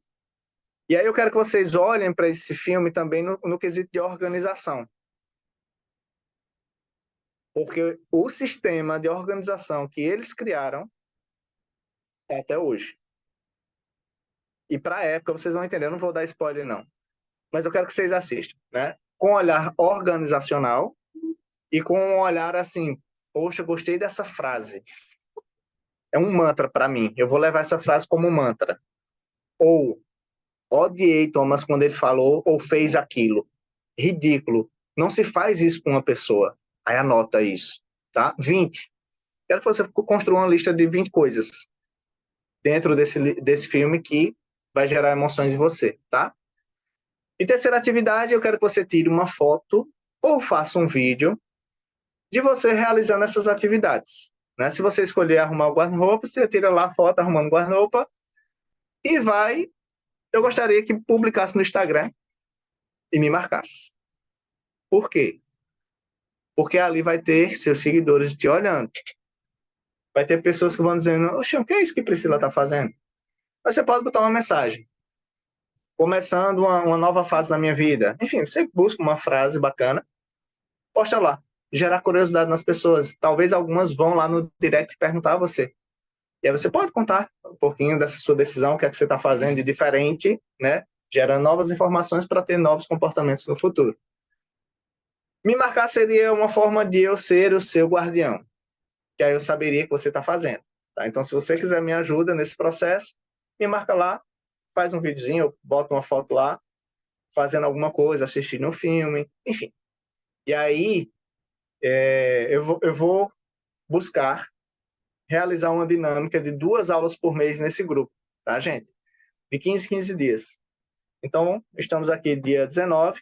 E aí eu quero que vocês olhem para esse filme também no quesito de organização. Porque o sistema de organização que eles criaram é até hoje. E para a época, vocês vão entender, eu não vou dar spoiler não. Mas eu quero que vocês assistam, né? Com um olhar organizacional e com um olhar assim, poxa, gostei dessa frase. É um mantra para mim. Eu vou levar essa frase como um mantra. Ou odiei Thomas quando ele falou ou fez aquilo. Ridículo. Não se faz isso com uma pessoa. Aí anota isso, tá? 20. Quero que você construa uma lista de 20 coisas dentro desse filme que vai gerar emoções em você, tá? E terceira atividade, eu quero que você tire uma foto ou faça um vídeo de você realizando essas atividades. Né? Se você escolher arrumar o guarda-roupa, você tira lá a foto arrumando o guarda-roupa e vai. Eu gostaria que publicasse no Instagram e me marcasse. Por quê? Porque ali vai ter seus seguidores te olhando. Vai ter pessoas que vão dizendo: oxe, o que é isso que Priscila está fazendo? Mas você pode botar uma mensagem. Começando uma nova fase na minha vida. Enfim, você busca uma frase bacana, posta lá. Gerar curiosidade nas pessoas. Talvez algumas vão lá no direct perguntar a você. E aí você pode contar um pouquinho dessa sua decisão, o que é que você está fazendo de diferente, né? Gerando novas informações para ter novos comportamentos no futuro. Me marcar seria uma forma de eu ser o seu guardião, que aí eu saberia que você está fazendo. Tá? Então, se você quiser me ajuda nesse processo, me marca lá, faz um videozinho, eu boto uma foto lá, fazendo alguma coisa, assistindo um filme, enfim. E aí, eu vou buscar realizar uma dinâmica de 2 aulas por mês nesse grupo, tá, gente? De 15 em 15 dias. Então, estamos aqui dia 19.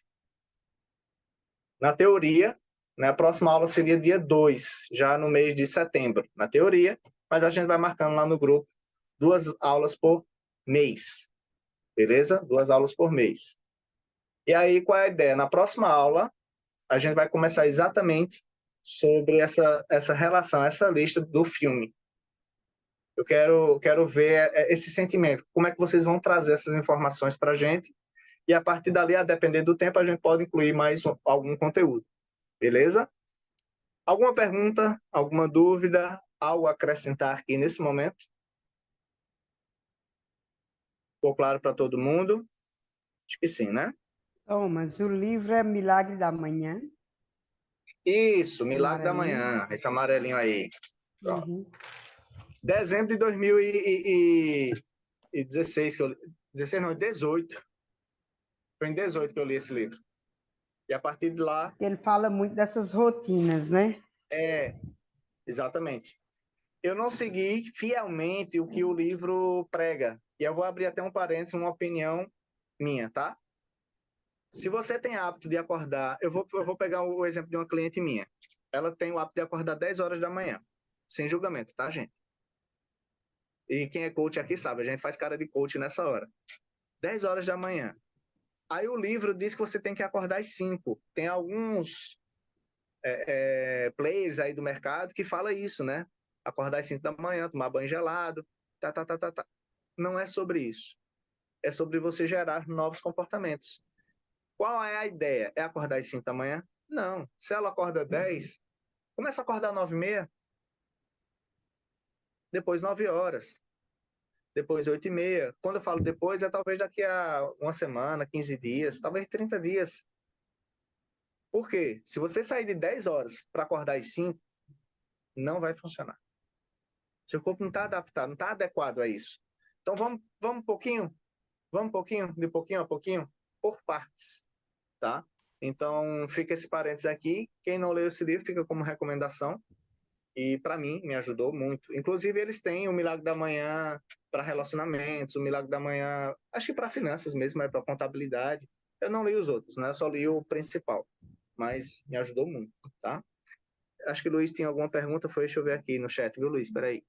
Na teoria, né, a próxima aula seria dia 2, já no mês de setembro, na teoria, mas a gente vai marcando lá no grupo 2 aulas por mês, beleza? 2 aulas por mês. E aí, qual é a ideia? Na próxima aula, a gente vai começar exatamente sobre essa relação, essa lista do filme. Eu quero ver esse sentimento, como é que vocês vão trazer essas informações para a gente, e a partir dali, a depender do tempo, a gente pode incluir mais algum conteúdo, beleza? Alguma pergunta, alguma dúvida, algo a acrescentar aqui nesse momento? Ficou claro para todo mundo? Acho que sim, né? Thomas, o livro é Milagre da Manhã, Isso, Milagre da amarelinho. Manhã, esse amarelinho aí. Pronto. Uhum. Dezembro de 2016 que eu li. 16 não, 18. Foi em 18 que eu li esse livro. E a partir de lá, Ele fala muito dessas rotinas, né? exatamente. Eu não segui fielmente o que o livro prega. E eu vou abrir até um parênteses, uma opinião minha, tá? Se você tem hábito de acordar, eu vou pegar o exemplo de uma cliente minha. Ela tem o hábito de acordar 10 horas da manhã. Sem julgamento, tá, gente? E quem é coach aqui sabe, a gente faz cara de coach nessa hora. 10 horas da manhã. Aí o livro diz que você tem que acordar às 5. Tem alguns players aí do mercado que fala isso, né? Acordar às 5 da manhã, tomar banho gelado, tá. Não é sobre isso. É sobre você gerar novos comportamentos. Qual é a ideia? É acordar às 5 da manhã? Não. Se ela acorda 10, começa a acordar 9h30, depois 9 horas, depois 8h30. Quando eu falo depois, é talvez daqui a uma semana, 15 dias, talvez 30 dias. Por quê? Se você sair de 10 horas para acordar às 5, não vai funcionar. Seu corpo não está adaptado, não está adequado a isso. Então vamos um pouquinho, de pouquinho a pouquinho, por partes, tá? Então fica esse parênteses aqui. Quem não leu esse livro, fica como recomendação. E para mim, me ajudou muito. Inclusive, eles têm o Milagre da Manhã para relacionamentos, o Milagre da Manhã, acho que para finanças mesmo, é para contabilidade. Eu não li os outros, né? Eu só li o principal. Mas me ajudou muito, tá? Acho que o Luiz tinha alguma pergunta, deixa eu ver aqui no chat, viu, Luiz? Espera aí.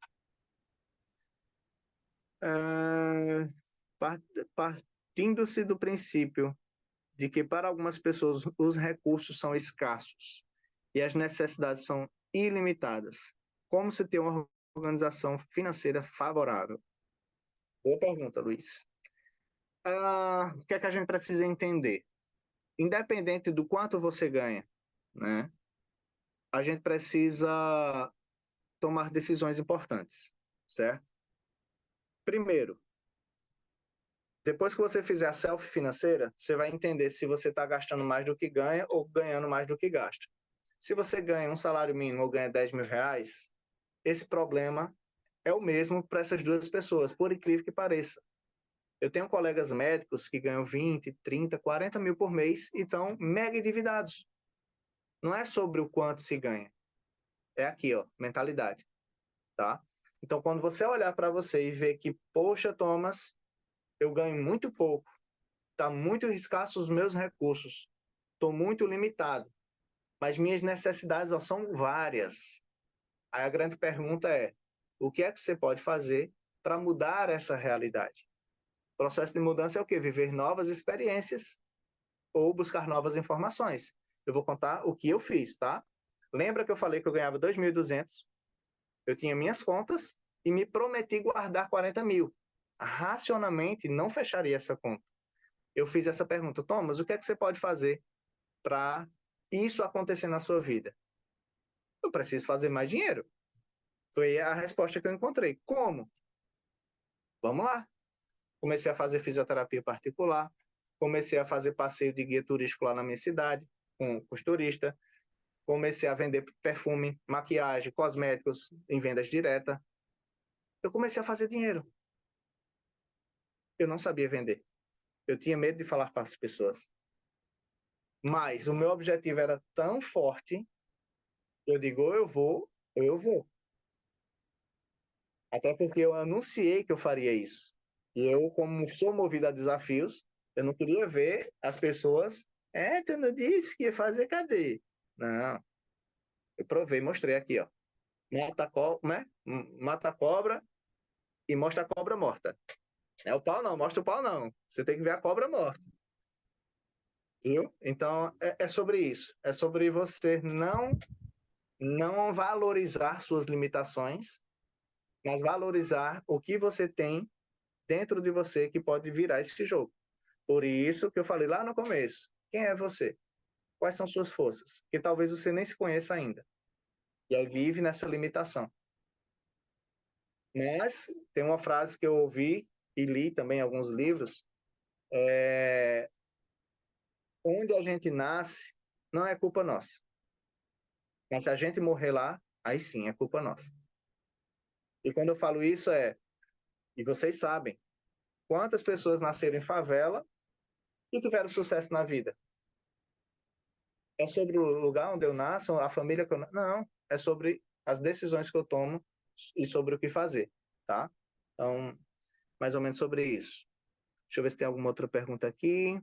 Partindo-se do princípio de que para algumas pessoas os recursos são escassos e as necessidades são ilimitadas, como se tem uma organização financeira favorável? Boa pergunta, Luiz. O que é que a gente precisa entender? Independente do quanto você ganha, né, a gente precisa tomar decisões importantes, certo? Primeiro, depois que você fizer a selfie financeira, você vai entender se você está gastando mais do que ganha ou ganhando mais do que gasta. Se você ganha um salário mínimo ou ganha 10 mil reais, esse problema é o mesmo para essas duas pessoas, por incrível que pareça. Eu tenho colegas médicos que ganham 20, 30, 40 mil por mês e estão mega endividados. Não é sobre o quanto se ganha. É aqui, ó, mentalidade, tá? Então, quando você olhar para você e ver que, poxa, Thomas, eu ganho muito pouco, tá muito escasso os meus recursos, estou muito limitado, mas minhas necessidades ó, são várias. Aí a grande pergunta é, o que é que você pode fazer para mudar essa realidade? O processo de mudança é o quê? Viver novas experiências ou buscar novas informações. Eu vou contar o que eu fiz, tá? Lembra que eu falei que eu ganhava 2.200? Eu tinha minhas contas e me prometi guardar 40 mil. Racionalmente, não fecharia essa conta. Eu fiz essa pergunta, Thomas, o que é que você pode fazer para isso acontecer na sua vida? Eu preciso fazer mais dinheiro. Foi a resposta que eu encontrei. Como? Vamos lá. Comecei a fazer fisioterapia particular, comecei a fazer passeio de guia turístico lá na minha cidade, com os turistas, comecei a vender perfume, maquiagem, cosméticos em vendas diretas. Eu comecei a fazer dinheiro. Eu não sabia vender. Eu tinha medo de falar para as pessoas. Mas o meu objetivo era tão forte, eu digo, ou eu vou. Até porque eu anunciei que eu faria isso. E eu, como sou movido a desafios, eu não queria ver as pessoas, tu não disse que ia fazer, cadê? Não, eu provei, mostrei aqui, ó. Mata a cobra e mostra a cobra morta. É o pau não, mostra o pau não. Você tem que ver a cobra morta. Viu? Então, é sobre isso. É sobre você não valorizar suas limitações, mas valorizar o que você tem dentro de você que pode virar esse jogo. Por isso que eu falei lá no começo. Quem é você? Quais são suas forças? Que talvez você nem se conheça ainda. E aí vive nessa limitação. Mas tem uma frase que eu ouvi e li também em alguns livros, onde a gente nasce não é culpa nossa. Mas se a gente morrer lá, aí sim é culpa nossa. E quando eu falo isso e vocês sabem, quantas pessoas nasceram em favela e tiveram sucesso na vida? É sobre o lugar onde eu nasço, a família que eu nasço? Não, é sobre as decisões que eu tomo e sobre o que fazer, tá? Então, mais ou menos sobre isso. Deixa eu ver se tem alguma outra pergunta aqui.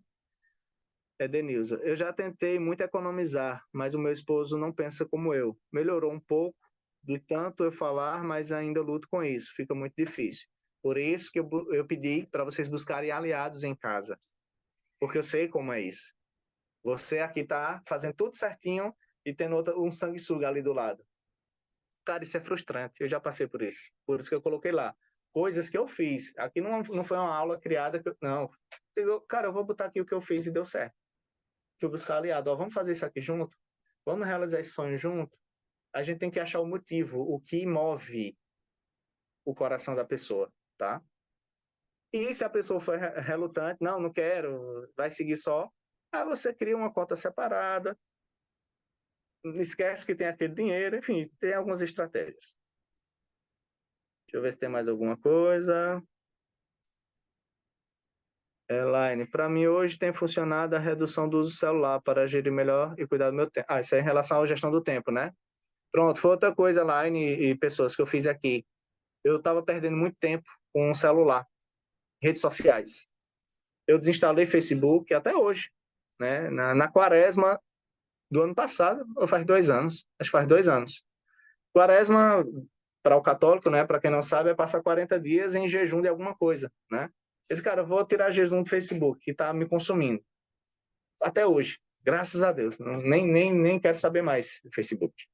Denilza, eu já tentei muito economizar, mas o meu esposo não pensa como eu. Melhorou um pouco de tanto eu falar, mas ainda luto com isso. Fica muito difícil. Por isso que eu pedi para vocês buscarem aliados em casa, porque eu sei como é isso. Você aqui está fazendo tudo certinho e tendo um sanguessuga ali do lado. Cara, isso é frustrante. Eu já passei por isso. Por isso que eu coloquei lá. Coisas que eu fiz. Aqui não foi uma aula criada. Não. Cara, eu vou botar aqui o que eu fiz e deu certo. Fui buscar aliado. Ó, vamos fazer isso aqui junto? Vamos realizar esse sonho junto? A gente tem que achar o motivo, o que move o coração da pessoa, tá? E se a pessoa for relutante, não quero, vai seguir só, aí você cria uma conta separada, esquece que tem aquele dinheiro, enfim, tem algumas estratégias. Deixa eu ver se tem mais alguma coisa. Elaine, para mim hoje tem funcionado a redução do uso do celular para gerir melhor e cuidar do meu tempo. Isso é em relação à gestão do tempo, né? Pronto, foi outra coisa, Elaine e pessoas que eu fiz aqui. Eu estava perdendo muito tempo com o celular, redes sociais. Eu desinstalei Facebook até hoje, né? Na quaresma do ano passado, ou faz 2 anos, acho que faz 2 anos. Quaresma, para o católico, né? Para quem não sabe, é passar 40 dias em jejum de alguma coisa, né? Esse cara, eu vou tirar jejum do Facebook, que está me consumindo. Até hoje, graças a Deus. Nem quero saber mais do Facebook.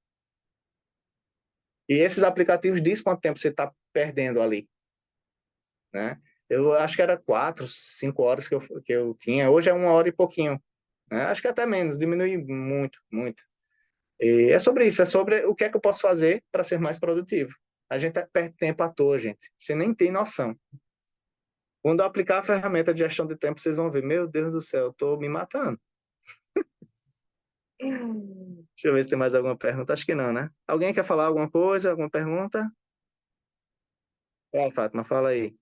E esses aplicativos dizem quanto tempo você está perdendo ali, né? Eu acho que era 4, 5 horas que eu tinha. Hoje é 1 hora e pouquinho, né? Acho que até menos, diminui muito, muito. E é sobre isso, é sobre o que é que eu posso fazer para ser mais produtivo. A gente perde tempo à toa, gente. Você nem tem noção. Quando eu aplicar a ferramenta de gestão de tempo, vocês vão ver, meu Deus do céu, eu estou me matando. Deixa eu ver se tem mais alguma pergunta. Acho que não, né? Alguém quer falar alguma coisa, alguma pergunta? Fátima, fala aí.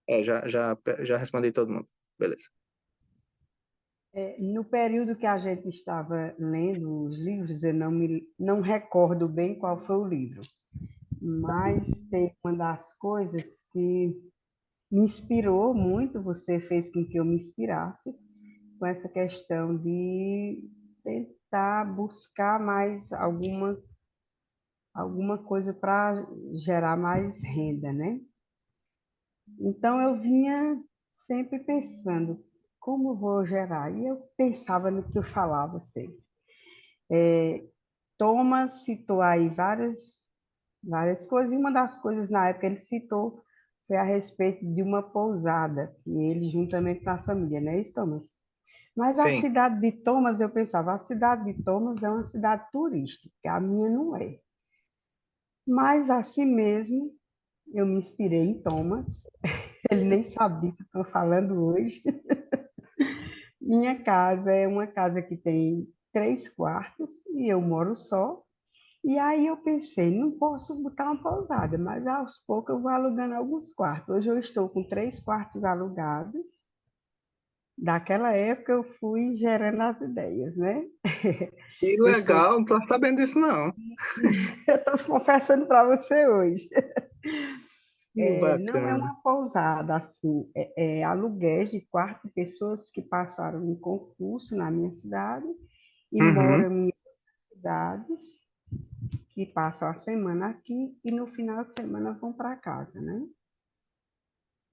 Já respondi todo mundo. Beleza. No período que a gente estava lendo os livros, eu não recordo bem qual foi o livro, mas tem uma das coisas que me inspirou muito, você fez com que eu me inspirasse, com essa questão de tentar buscar mais alguma coisa para gerar mais renda, né? Então eu vinha sempre pensando, como eu vou gerar? E eu pensava no que eu falava sempre. Thomas citou aí várias coisas, e uma das coisas na época ele citou foi a respeito de uma pousada, que ele juntamente com a família, não é isso, Thomas? Mas a Sim. cidade de Thomas, eu pensava, a cidade de Thomas é uma cidade turística, a minha não é. Mas assim mesmo, eu me inspirei em Thomas, ele nem sabe disso que eu estou falando hoje. Minha casa é uma casa que tem 3 quartos e eu moro só. E aí eu pensei, não posso botar uma pousada, mas aos poucos eu vou alugando alguns quartos. Hoje eu estou com 3 quartos alugados. Daquela época eu fui gerando as ideias, né? Que Eu estou, legal, não tô sabendo disso, não. eu estou confessando para você hoje. Que Não é bacana. uma pousada, assim, é aluguéis de quarto de pessoas que passaram em concurso na minha cidade e Uhum. moram em cidades que passam a semana aqui e no final de semana vão para casa, né?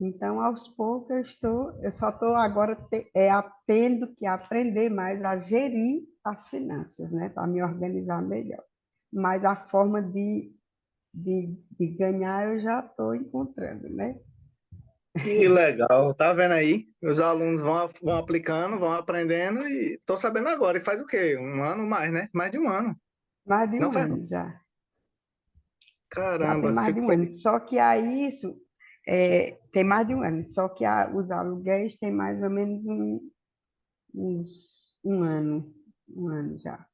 Então, aos poucos, eu só estou agora tendo que aprender mais a gerir as finanças, né? Para me organizar melhor. Mas a forma de ganhar eu já estou encontrando, né? Que legal. Tá vendo aí? Os alunos vão aplicando, vão aprendendo e tô sabendo agora. E faz o quê? Um ano mais, né? Mais de um ano. Mais de Não, um Fernando? ano já. Já tem Caramba, mais fico de um ano. feliz. Só que aí isso tem mais de um ano. Só que os aluguéis têm mais ou menos um ano. Um ano já.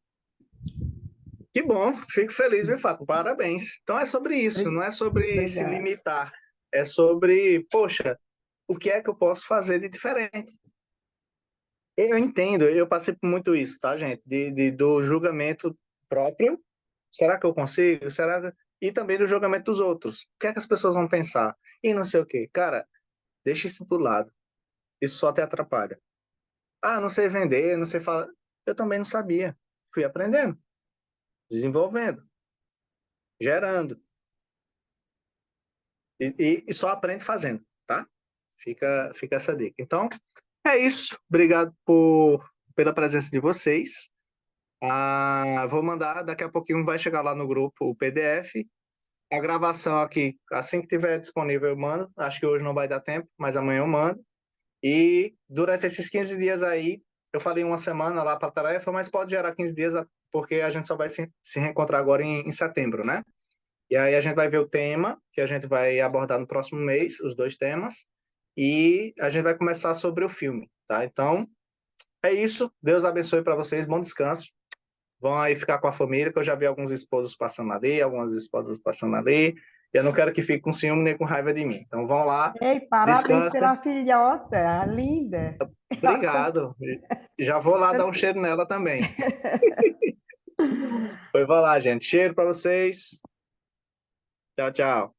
Que bom, fico feliz, viu, Fato? Parabéns. Então é sobre isso, não é sobre se Obrigada. limitar. É sobre, poxa, o que é que eu posso fazer de diferente? Eu entendo, eu passei por muito isso, tá, gente? Do julgamento próprio. Será que eu consigo? E também do julgamento dos outros. O que é que as pessoas vão pensar? E não sei o quê. Cara, deixa isso do lado. Isso só te atrapalha. Ah, não sei vender, não sei falar. Eu também não sabia. Fui aprendendo, desenvolvendo, gerando. E só aprende fazendo, tá? Fica essa dica. Então, é isso. Obrigado pela presença de vocês. Vou mandar, daqui a pouquinho vai chegar lá no grupo o PDF. A gravação aqui, assim que tiver disponível, eu mando. Acho que hoje não vai dar tempo, mas amanhã eu mando. E durante esses 15 dias aí, eu falei uma semana lá para a tarefa, mas pode gerar 15 dias, porque a gente só vai se reencontrar agora em setembro, né? E aí a gente vai ver o tema, que a gente vai abordar no próximo mês, os 2 temas, e a gente vai começar sobre o filme, tá? Então, é isso. Deus abençoe para vocês, bom descanso. Vão aí ficar com a família, que eu já vi alguns esposos passando ali, algumas esposas passando ali. E eu não quero que fique com ciúme nem com raiva de mim. Então vão lá, Ei, parabéns descansem. pela filhota, linda. Obrigado. Já vou lá dar um cheiro nela também. Foi, vai lá, gente. Cheiro para vocês. Tchau, tchau.